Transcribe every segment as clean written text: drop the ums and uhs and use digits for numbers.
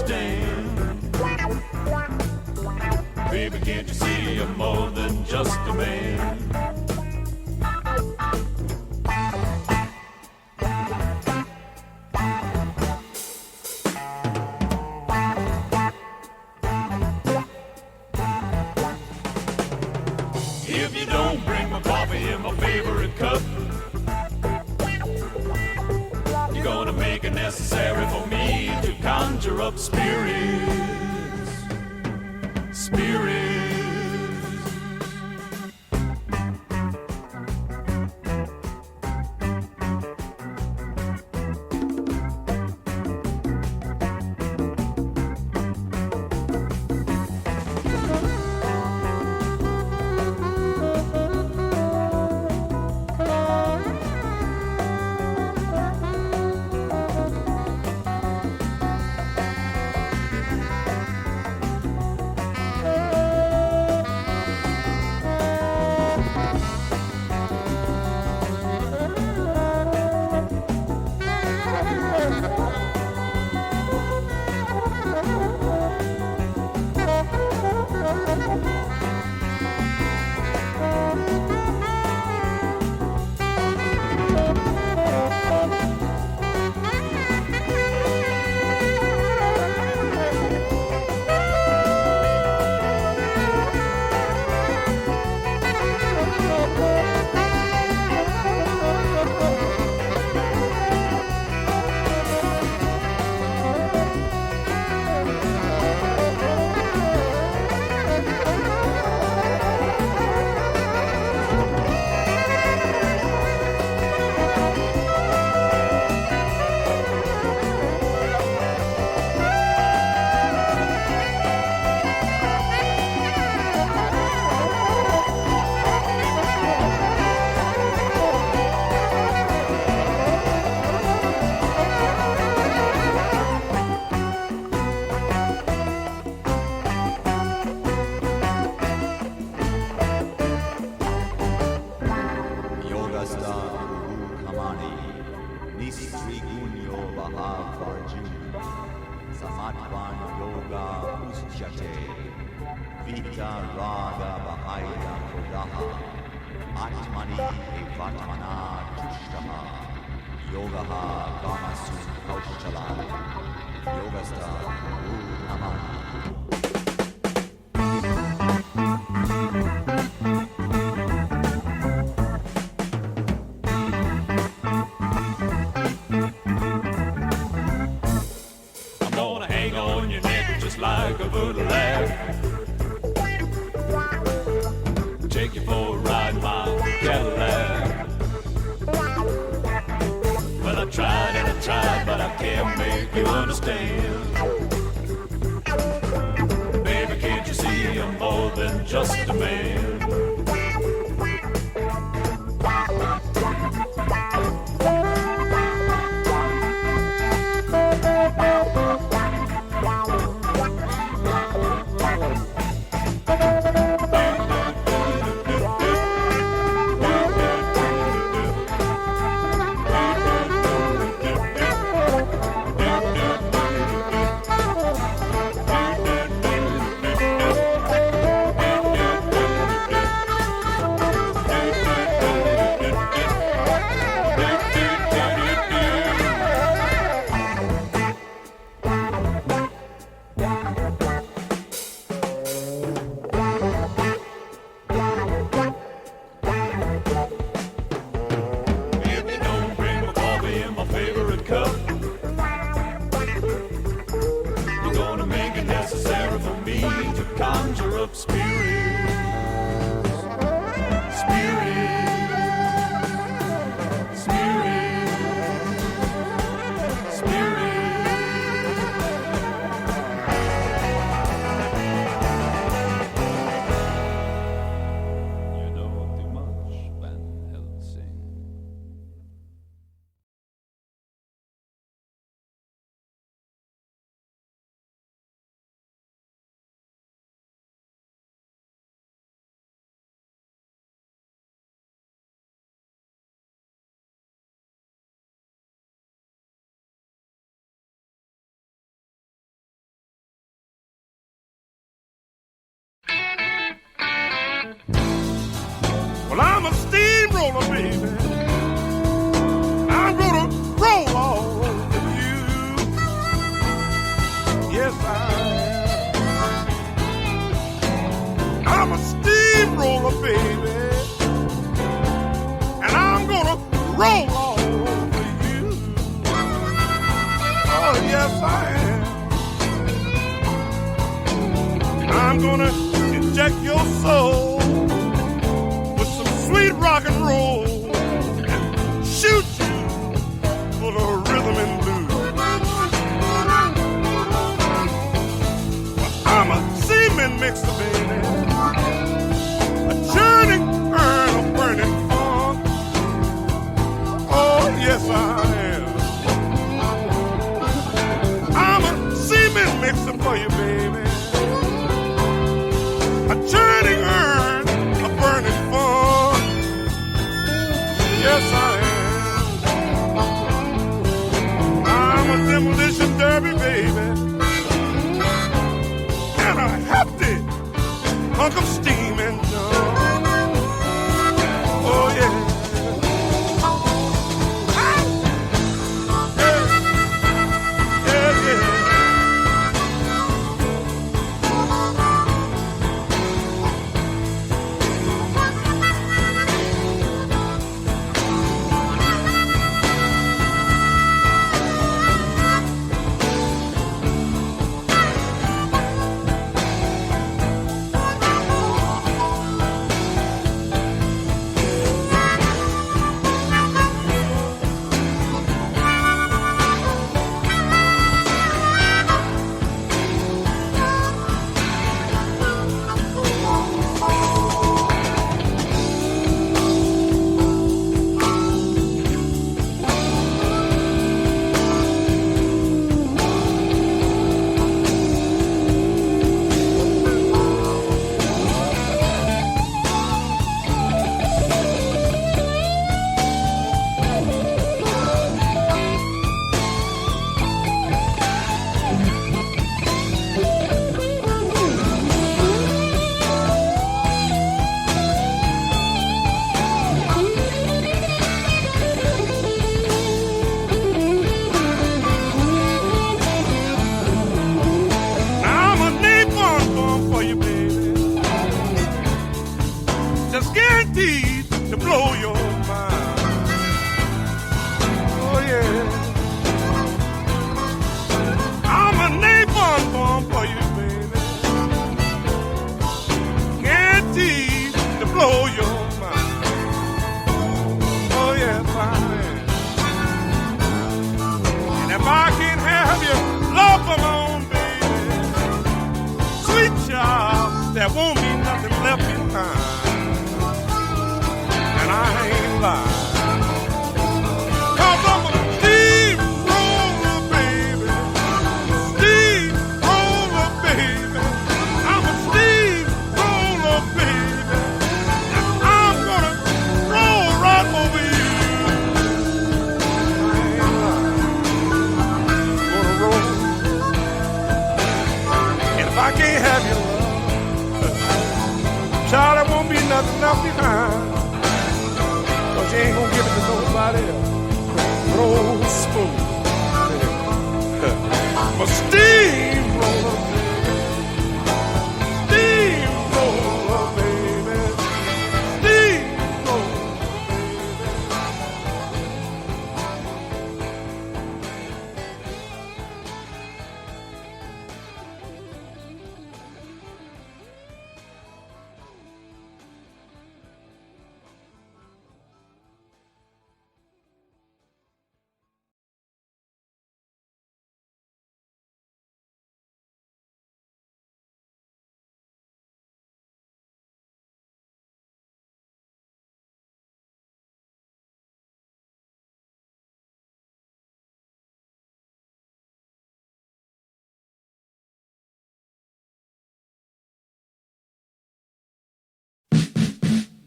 understand. Baby, can't you see I'm more than just a man? If you don't bring my coffee in my favorite cup, you're gonna make it necessary for me to conjure up spirits, spirits. Like a bootleg, take you for a ride in my Cadillac. Well, I tried and I tried, but I can't make you understand. Baby, can't you see I'm more than just a man? I'm a steamroller, baby, and I'm gonna roll all over you. Oh, yes, I am. I'm gonna inject your soul with some sweet rock and roll and shoot you full of rhythm and blues. I'm a cement mixer, baby, a churning urn of burning funk. Oh, yes, I am. I'm a cement mixer for you, baby, a churning urn of burning funk. Yes, I am. I'm a demolition derby, baby, and a hefty hunk of steam engine. Oh, yeah. Yeah, yeah. There won't be nothing left behind, and I ain't lying. 'Cause I'm a steamroller, baby, steamroller, baby. I'm a steamroller, baby, and I'm gonna roll right over you. I ain't lying. Gonna roll, and if I can't have you, child, there won't be nothing left behind, 'cause you ain't gonna give it to nobody else. Roll smooth. A steamroller, baby. Steamroller, baby. Steamroller,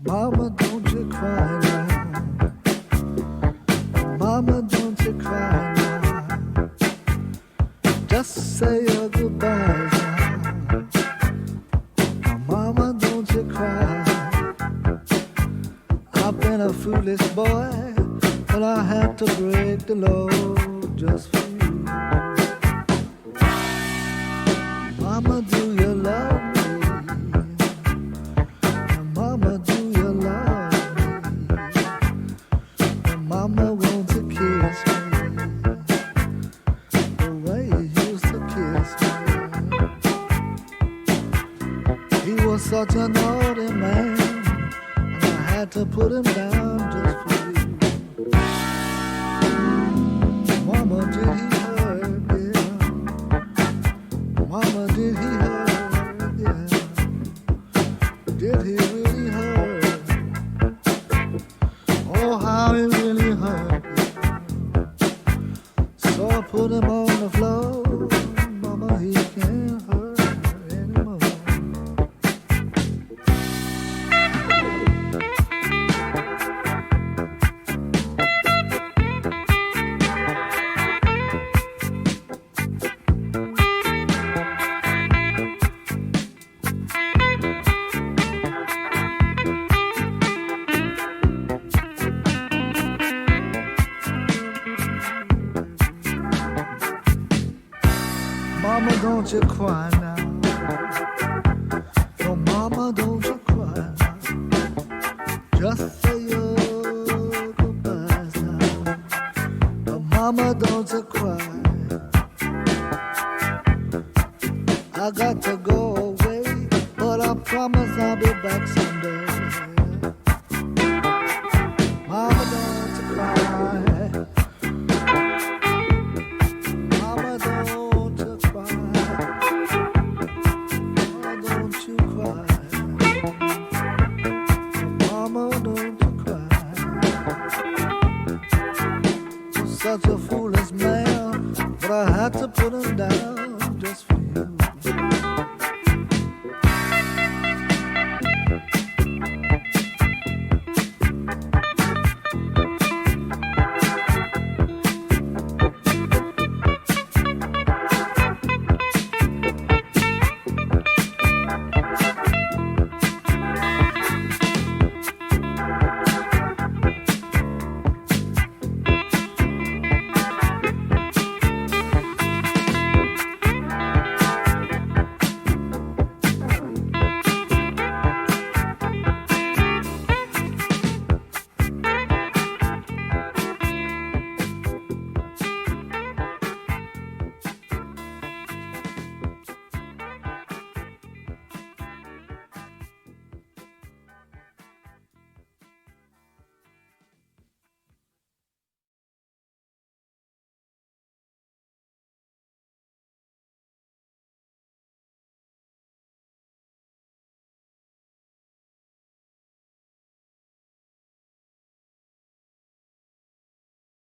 Mama, don't you cry now. Mama, don't you cry now. Just say your goodbyes now. Mama, don't you cry. I've been a foolish boy, but I had to break the law just for you. Mama, do you love me? naughty man, and I had to put him down just for you. Mama, did he hurt? Yeah. Mama, did he hurt? Yeah. Did he really hurt? Oh, how he really hurt. Yeah. So I put him on the floor. Mama, he can't hurt anymore. Mama, don't you cry now. No, mama, don't you cry now. Just say your goodbyes now. No, mama, don't you cry. I got to go away, but I promise I'll be back someday. Mama, don't you cry. Mama, don't you cry. Mama, don't you cry. Mama, don't you cry. You're such a